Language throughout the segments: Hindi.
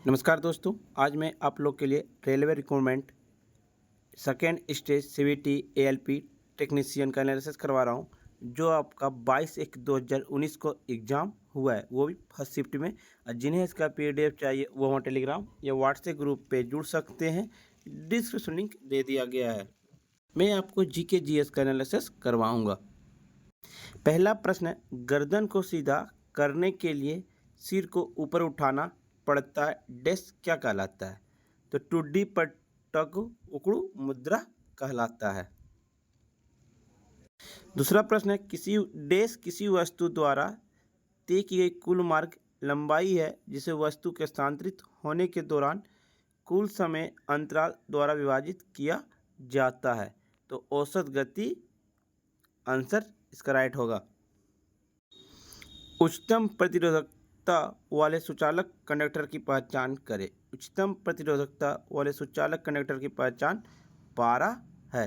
नमस्कार दोस्तों, आज मैं आप लोग के लिए railway recruitment second stage CVT ALP technician का एनालिसिस करवा रहा हूँ, जो आपका 22/1/2019 को एग्ज़ाम हुआ है, वो भी फर्स्ट शिफ्ट में। और जिन्हें इसका पीडीएफ चाहिए वो हमारे टेलीग्राम या व्हाट्सएप ग्रुप पे जुड़ सकते हैं, डिस्क्रिप्शन लिंक दे दिया गया है। मैं आपको जीके जीएस का एनालिसिस करवाऊँगा। पहला प्रश्न है, गर्दन को सीधा करने के लिए सिर को ऊपर उठाना पड़ता है, डैश क्या कहलाता है? तो टुड्डी पटक उकड़ू मुद्रा कहलाता है। दूसरा प्रश्न है, किसी वस्तु द्वारा तय की गई कुल मार्ग लंबाई है जिसे वस्तु के स्थानांतरित होने के दौरान कुल समय अंतराल द्वारा विभाजित किया जाता है। तो औसत गति आंसर इसका राइट होगा। उच्चतम प्रतिरोधकता वाले सुचालक कंडक्टर की पहचान करें। उच्चतम प्रतिरोधकता वाले सुचालक कंडक्टर की पहचान पारा है।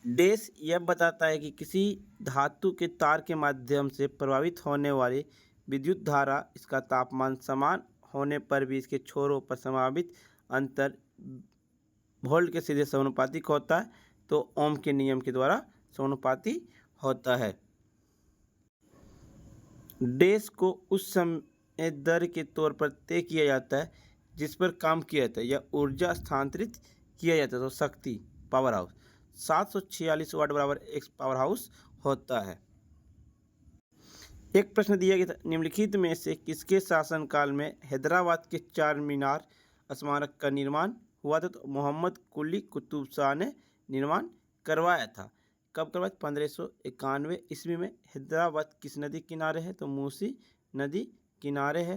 डैश यह बताता है कि किसी धातु के तार के माध्यम से प्रवाहित होने वाली विद्युत धारा, इसका तापमान समान होने पर भी इसके छोरों पर संभावित अंतर वोल्ट के सीधे समानुपातिक होता है। तो ओम के नियम के द्वारा समानुपाती होता है। डैश को उस समय दर के तौर पर तय किया जाता है जिस पर काम किया जाता है या ऊर्जा स्थानांतरित किया जाता है। तो शक्ति पावर हाउस 746 वाट बराबर एक पावर हाउस होता है। एक प्रश्न दिया गया था, निम्नलिखित में से किसके शासनकाल में हैदराबाद के चार मीनार स्मारक का निर्माण हुआ था? तो मोहम्मद कुली कुतुब शाह ने निर्माण करवाया था। कब करवाया? 1591 ईस्वी में। हैदराबाद किस नदी किनारे है? तो मूसी नदी किनारे है।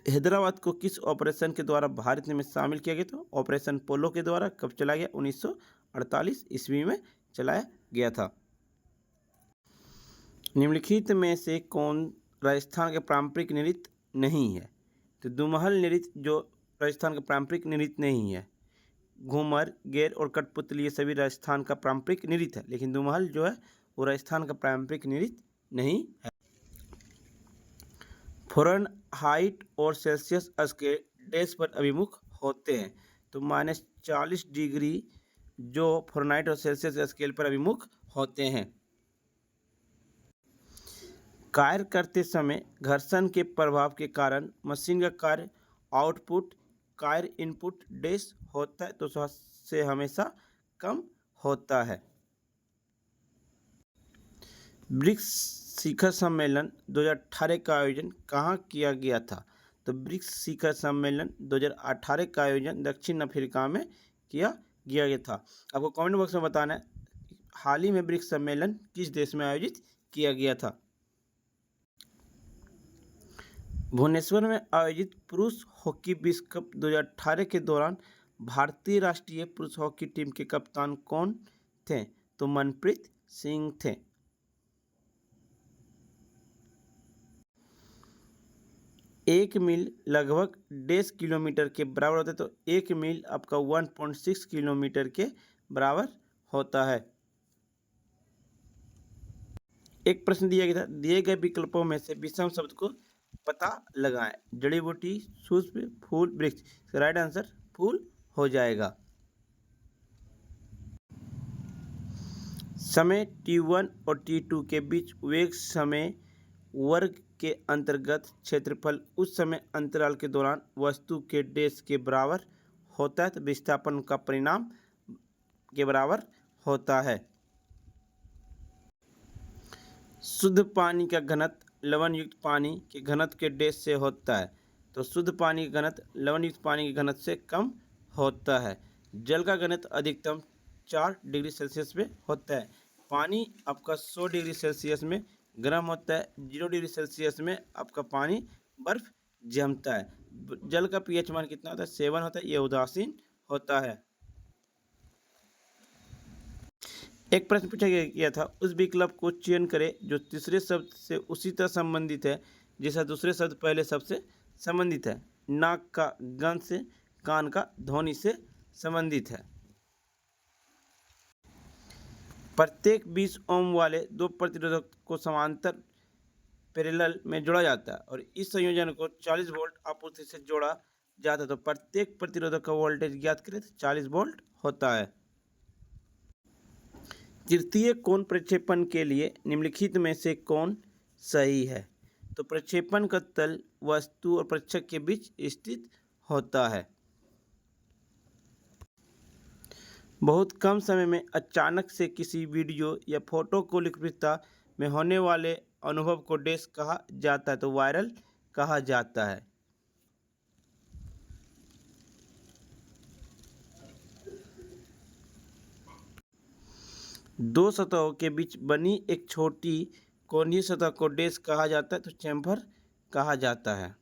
हैदराबाद को किस ऑपरेशन के द्वारा भारत में शामिल किया गया? तो ऑपरेशन पोलो के द्वारा। कब चलाया गया? 1948 ईस्वी में चलाया गया था। निम्नलिखित में से कौन राजस्थान का पारंपरिक नृत्य नहीं है? तो दुमहल नृत्य जो राजस्थान का पारंपरिक नृत्य नहीं है। घूमर, गेर और कठपुतली ये सभी राजस्थान का पारंपरिक नृत्य है, लेकिन दुमहल जो है वो राजस्थान का पारंपरिक नृत्य नहीं है। फ़ारेनहाइट और सेल्सियस स्केल डैश पर अभिमुख होते हैं? तो -40 डिग्री जो फ़ारेनहाइट और सेल्सियस स्केल पर अभिमुख होते हैं। कार्य करते समय घर्षण के प्रभाव के कारण मशीन का कार्य आउटपुट कार्य इनपुट डैश होता है, तो से हमेशा कम होता है। ब्रिक्स शिखर सम्मेलन 2018 का आयोजन कहाँ किया गया था? तो ब्रिक्स शिखर सम्मेलन 2018 का आयोजन दक्षिण अफ्रीका में किया गया था। आपको कमेंट बॉक्स में बताना है हाल ही में ब्रिक्स सम्मेलन किस देश में आयोजित किया गया था। भुवनेश्वर में आयोजित पुरुष हॉकी विश्व कप 2018 के दौरान भारतीय राष्ट्रीय पुरुष हॉकी टीम के कप्तान कौन थे? तो मनप्रीत सिंह थे। एक मील लगभग 1.5 किलोमीटर के बराबर होता है। तो एक मील आपका 1.6 किलोमीटर के बराबर होता है। एक प्रश्न दिया गया था, दिए गए विकल्पों में से विषम शब्द को पता लगाएं। जड़ी बूटी, पुष्प, फूल, वृक्ष। राइट आंसर फूल हो जाएगा। समय t1 और t2 के बीच वेग समय वर्ग के अंतर्गत क्षेत्रफल उस समय अंतराल के दौरान वस्तु के डैश के बराबर होता है। तो विस्थापन का परिणाम के बराबर होता है। शुद्ध पानी का घनत्व लवण युक्त पानी के घनत्व के डैश से होता है। तो शुद्ध पानी का घनत्व लवण युक्त पानी के घनत्व से कम होता है। जल का घनत्व अधिकतम 4 डिग्री सेल्सियस में होता है। पानी आपका 100 डिग्री सेल्सियस में गर्म होता है। 0 डिग्री सेल्सियस में आपका पानी बर्फ जमता है। जल का पीएच मान कितना होता है? 7 होता है। यह उदासीन होता है। एक प्रश्न पूछा गया था, उस विकल्प को चयन करें जो तीसरे शब्द से उसी तरह संबंधित है जैसा दूसरे शब्द पहले शब्द से संबंधित है। नाक का गंध से, कान का ध्वनि से संबंधित है। प्रत्येक 20 ओम वाले दो प्रतिरोधक को समांतर पैरेलल में जोड़ा जाता है और इस संयोजन को 40 वोल्ट आपूर्ति से जोड़ा जाता है। तो प्रत्येक प्रतिरोधक का वोल्टेज ज्ञात करें तो 40 वोल्ट होता है। तृतीय कोण प्रक्षेपण के लिए निम्नलिखित में से कौन सही है? तो प्रक्षेपण का तल वस्तु और प्रेक्षक के बीच स्थित होता है। बहुत कम समय में अचानक से किसी वीडियो या फोटो को लोकप्रियता में होने वाले अनुभव को डैश कहा जाता है? तो वायरल कहा जाता है। दो सतहों के बीच बनी एक छोटी कोणीय सतह को डैश कहा जाता है? तो चैम्फर कहा जाता है।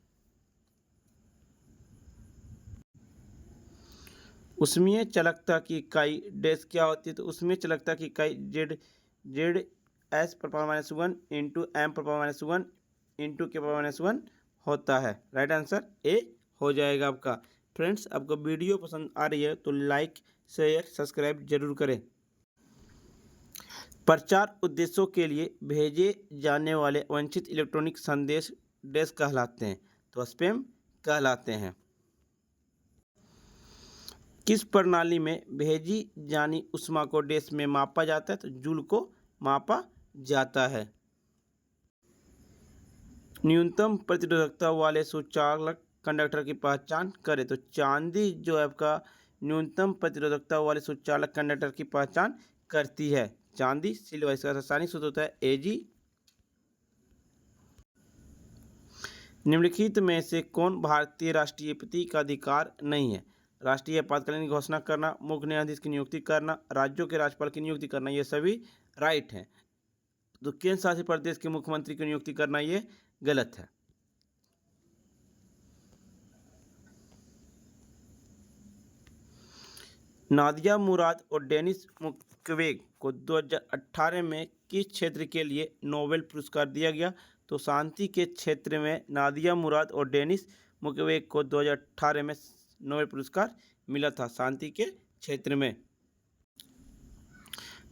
उसमें चालकता की इकाई डैश क्या होती है? तो उसमें चालकता की इकाई जेड एस पर -1 इंटू एम पर -1 इंटू के पर -1 होता है। राइट आंसर ए हो जाएगा आपका। फ्रेंड्स, आपको वीडियो पसंद आ रही है तो लाइक शेयर सब्सक्राइब जरूर करें। प्रचार उद्देश्यों के लिए भेजे जाने वाले वांछित इलेक्ट्रॉनिक संदेश डैश कहलाते हैं? तो स्पैम कहलाते हैं। किस प्रणाली में भेजी जानी ऊष्मा को डैश में मापा जाता है? तो जूल को मापा जाता है। न्यूनतम प्रतिरोधकता वाले सुचालक कंडक्टर की पहचान करें? तो चांदी जो है आपका न्यूनतम प्रतिरोधकता वाले सुचालक कंडक्टर की पहचान करती है। चांदी सिल्वर, इसका रासायनिक सूत्र होता है Ag। निम्नलिखित में से कौन भारतीय राष्ट्रपति का अधिकार नहीं है? राष्ट्रीय आपातकालीन की घोषणा करना, मुख्य न्यायाधीश की नियुक्ति करना, राज्यों के राज्यपाल की नियुक्ति करना, ये सभी राइट हैं। तो केंद्र शासित प्रदेश के मुख्यमंत्री की नियुक्ति करना ये गलत है। नादिया मुराद और डेनिस मुक्वेगे को 2018 में किस क्षेत्र के लिए नोबेल पुरस्कार दिया गया? तो शांति के क्षेत्र में नादिया मुराद और डेनिस मुक्वेगे को 2018 में नोबेल पुरस्कार मिला था, शांति के क्षेत्र में।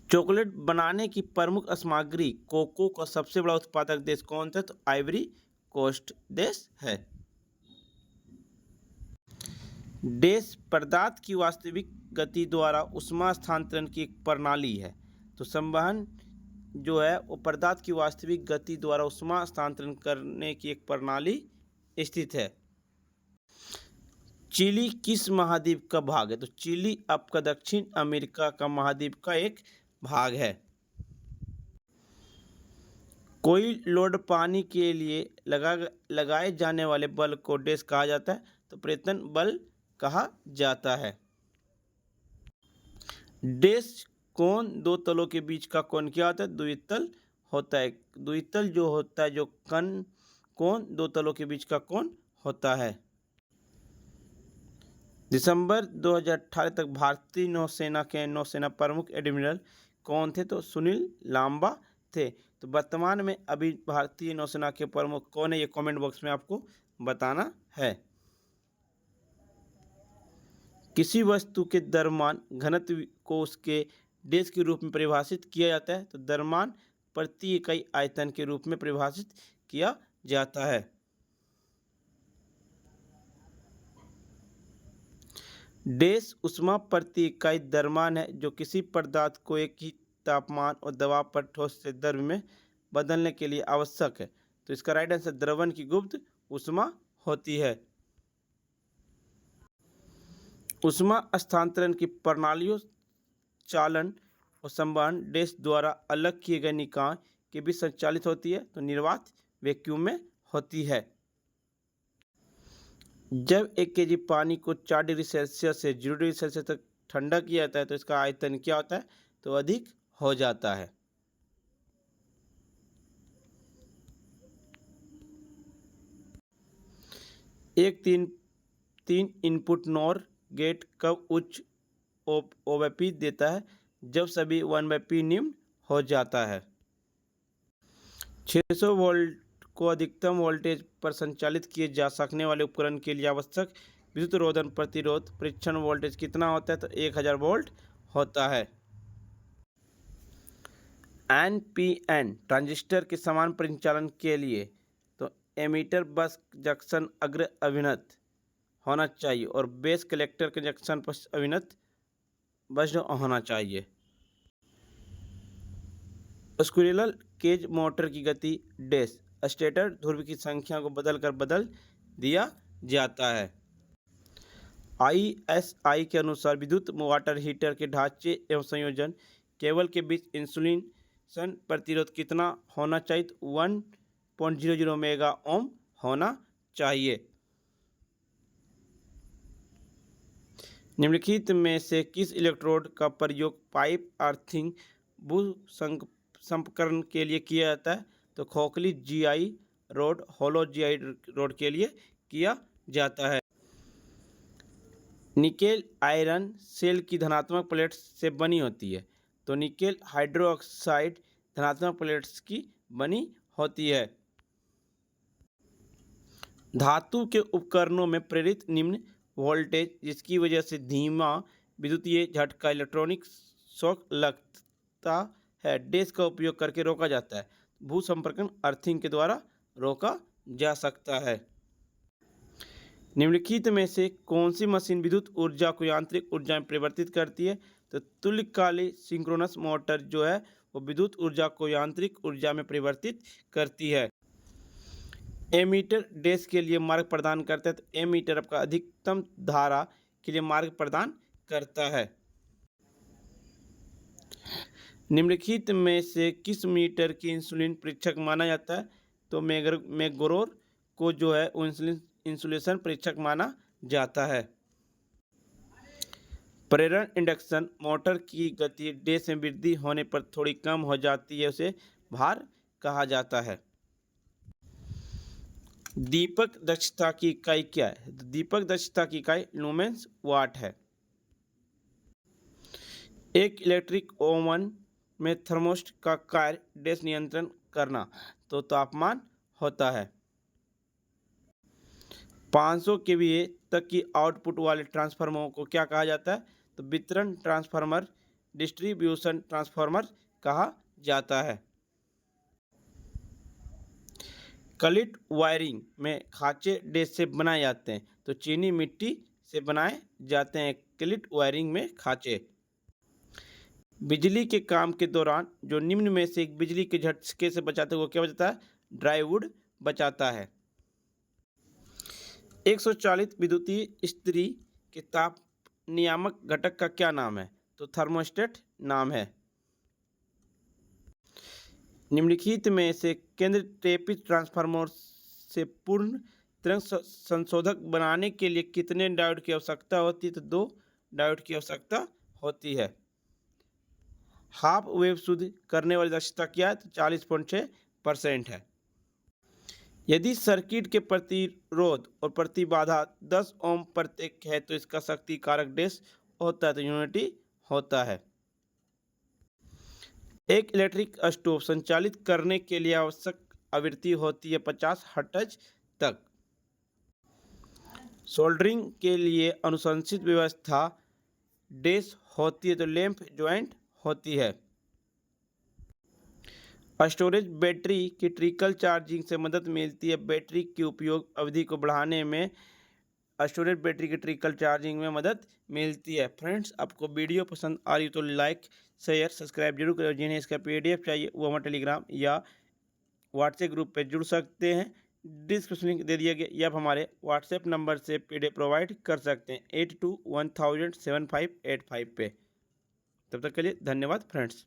चॉकलेट बनाने की प्रमुख सामग्री कोको का सबसे बड़ा उत्पादक देश कौन था? तो आइवरी कोस्ट देश है। डैश पदार्थ की वास्तविक गति द्वारा ऊष्मा स्थानांतरण की एक प्रणाली है? तो संवहन जो है वो पदार्थ की वास्तविक गति द्वारा ऊष्मा स्थानांतरण करने की एक प्रणाली स्थित है। चिली किस महाद्वीप का भाग है? तो चिली आपका दक्षिण अमेरिका का महाद्वीप का एक भाग है। कोई लोड पानी के लिए लगाए जाने वाले बल को डैश कहा जाता है? तो प्रेतन बल कहा जाता है। डैश कोण दो तलों के बीच का कोण क्या होता है? द्वितल होता है। द्वितल जो होता है जो कोण दो तलों के बीच का कोण होता है। दिसंबर 2018 तक भारतीय नौसेना के नौसेना प्रमुख एडमिरल कौन थे? तो सुनील लांबा थे। तो वर्तमान में अभी भारतीय नौसेना के प्रमुख कौन है, ये कमेंट बॉक्स में आपको बताना है। किसी वस्तु के द्रव्यमान घनत्व को उसके डैश के रूप में परिभाषित किया जाता है? तो द्रव्यमान प्रति इकाई आयतन के रूप में परिभाषित किया जाता है। डैश ऊष्मा प्रति इकाई द्रव्यमान है जो किसी पदार्थ को एक ही तापमान और दबाव पर ठोस से द्रव में बदलने के लिए आवश्यक है। तो इसका राइट आंसर द्रवण की गुप्त ऊष्मा होती है। ऊष्मा स्थानांतरण की प्रणालियों चालन और संवहन डैश द्वारा अलग किए गए निकाय के बीच संचालित होती है? तो निर्वात वैक्यूम में होती है। जब 1 kg पानी को 4 डिग्री सेल्सियस से 0 डिग्री सेल्सियस तक ठंडा किया जाता है तो इसका आयतन क्या होता है? तो अधिक हो जाता है। एक तीन इनपुट नॉर गेट कब उच्च ओवैपी देता है? जब सभी 1/p निम्न हो जाता है। 600 वोल्ट को अधिकतम वोल्टेज पर संचालित किए जा सकने वाले उपकरण के लिए आवश्यक विद्युत रोधन प्रतिरोध परीक्षण वोल्टेज कितना होता है? तो 1000 वोल्ट होता है। NPN ट्रांजिस्टर के समान परिचालन के लिए तो एमीटर बस जंक्शन अग्र अभिनत होना चाहिए और बेस कलेक्टर के जंक्शन पश्च अभिनत वज्र होना चाहिए। स्क्विरल केज मोटर की गति डैश स्टेटर ध्रुव की संख्या को बदल दिया जाता है। ISI के अनुसार विद्युत वाटर हीटर के ढांचे एवं संयोजन केबल के बीच इंसुलेशन प्रतिरोध कितना होना चाहिए? 1.00 मेगा ओम होना चाहिए। निम्नलिखित में से किस इलेक्ट्रोड का प्रयोग पाइप अर्थिंग भूसंपर्करण के लिए किया जाता है? तो खोखली GI रोड होलो GI रोड के लिए किया जाता है। निकेल आयरन सेल की धनात्मक प्लेट्स से बनी होती है तो निकेल हाइड्रोक्साइड धनात्मक प्लेट्स की बनी होती है। धातु के उपकरणों में प्रेरित निम्न वोल्टेज जिसकी वजह से धीमा विद्युतीय झटका इलेक्ट्रॉनिक शॉक लगता है डैश का उपयोग करके रोका जाता है। भूसंपर्कन अर्थिंग के द्वारा रोका जा सकता है। निम्नलिखित में से कौन सी मशीन विद्युत ऊर्जा को यांत्रिक ऊर्जा में परिवर्तित करती है? तो तुल्यकालिक सिंक्रोनस मोटर जो है वो विद्युत ऊर्जा को यांत्रिक ऊर्जा में परिवर्तित करती है। एमीटर डैश के लिए मार्ग प्रदान करता है तो एमीटर आपका अधिकतम धारा के लिए मार्ग प्रदान करता है। निम्नलिखित में से किस मीटर की इंसुलिन परीक्षक माना जाता है? तो मैग्रोर को जो है इंसुलेशन परीक्षक माना जाता है। प्रेरण इंडक्शन मोटर की गति डैश में वृद्धि होने पर थोड़ी कम हो जाती है, उसे भार कहा जाता है। दीपक दक्षता की इकाई क्या है? दीपक दक्षता की इकाई लुमेंस वाट है। एक इलेक्ट्रिक ओवन में थर्मोस्टेट का कार्य डैश नियंत्रण करना तो तापमान होता है। 500 kVA तक की आउटपुट वाले ट्रांसफार्मर को क्या कहा जाता है? तो वितरण ट्रांसफार्मर डिस्ट्रीब्यूशन ट्रांसफार्मर कहा जाता है। क्लिट वायरिंग में खांचे डैश से बनाए जाते हैं तो चीनी मिट्टी से बनाए जाते हैं क्लिट वायरिंग में खांचे। बिजली के काम के दौरान जो निम्न में से एक बिजली के झटके से बचाते हुए क्या बचाता है? ड्राईवुड बचाता है। 140 विद्युतीय इस्त्री के ताप नियामक घटक का क्या नाम है? तो थर्मोस्टेट नाम है। निम्नलिखित में से केंद्र ट्रेपिज ट्रांसफार्मर से पूर्ण तरंग संशोधक बनाने के लिए कितने डायोड की आवश्यकता होती है? तो 2 डायोड की आवश्यकता होती है। हाफ वेव शुद्ध करने वाली दक्षता क्या है? तो 40.6% है। यदि सर्किट के प्रतिरोध और प्रतिबाधा 10 ओम प्रत्येक है तो इसका शक्ति कारक डैश होता है तो यूनिटी होता है। एक इलेक्ट्रिक स्टोव संचालित करने के लिए आवश्यक आवृत्ति होती है 50 हर्ट्ज तक। सोल्डरिंग के लिए अनुशंसित व्यवस्था डैश होती है तो लैंप जॉइंट होती है। स्टोरेज बैटरी की ट्रिकल चार्जिंग से मदद मिलती है। बैटरी की उपयोग अवधि को बढ़ाने में स्टोरेज बैटरी की ट्रिकल चार्जिंग में मदद मिलती है। फ्रेंड्स, आपको वीडियो पसंद आ रही तो लाइक शेयर सब्सक्राइब जरूर करें। जिन्हें इसका PDF चाहिए वो हमारे टेलीग्राम या व्हाट्सएप ग्रुप पे जुड़ सकते हैं। डिस्क्रिप्शन लिंक दे दिया गया या आप हमारे व्हाट्सएप नंबर से PDF प्रोवाइड कर सकते हैं 8210007585 पे। तब तक के लिए धन्यवाद फ्रेंड्स।